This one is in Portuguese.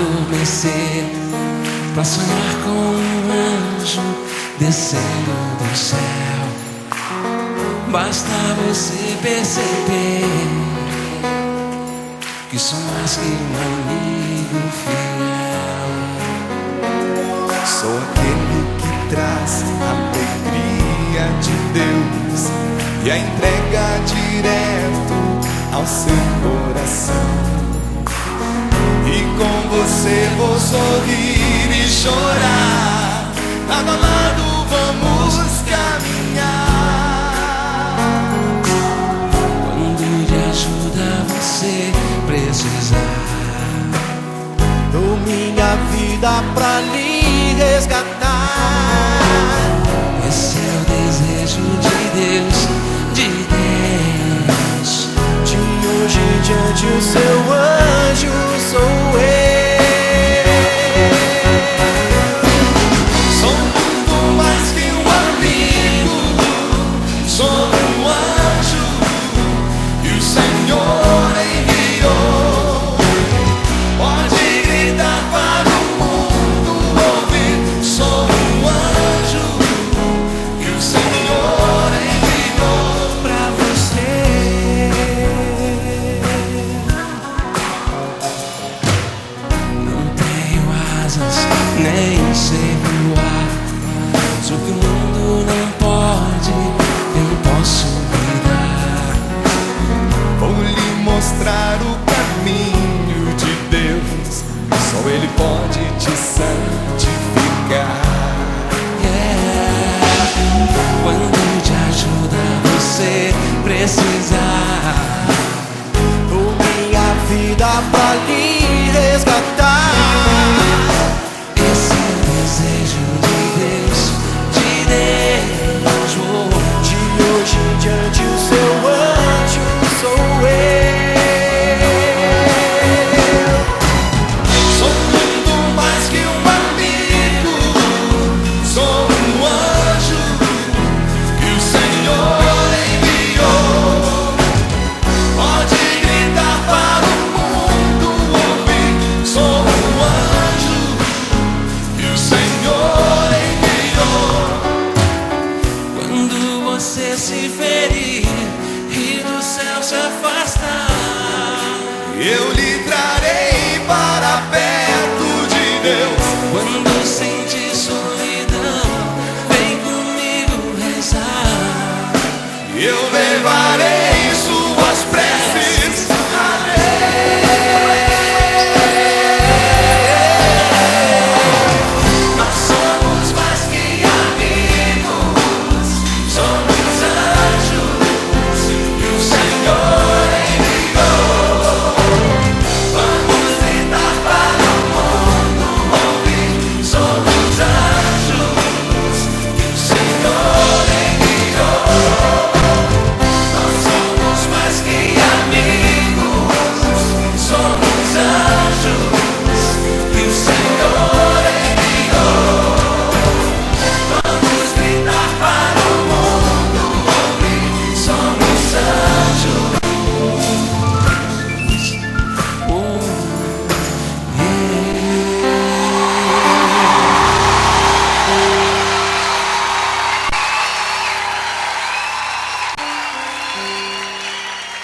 adormecer, pra sonhar com um anjo descendo do céu. Basta você perceber que sou mais que um amigo fiel. Sou aquele que traz a alegria de Deus e a entrega direto ao seu coração. E com você vou sorrir e chorar, lado a lado vamos caminhar. Quando de ajuda você precisar, dou minha vida pra lhe resgatar. esse é o desejo de Deus, de Deus. De hoje em diante o seu anjo sou eu. Sou muito mais que um amigo, sou um anjo que o Senhor enviou. Pode gritar para o mundo ouvir, sou um anjo que o Senhor enviou pra você. Não tenho asas, nem sei voar. Só que o mundo não pode, eu posso cuidar. Vou lhe mostrar o caminho de Deus, só Ele pode te santificar. Yeah. Quando de ajuda você precisar, Dou minha vida pra lhe resgatar. esse é o desejo de Deus, de Deus. Oh. De hoje em diante o seu anjo sou eu. Sou muito mais que um amigo, sou um anjo que o Senhor enviou. Pode gritar para o mundo ouvir, sou um anjo que o Senhor enviou. Quando você se ferir,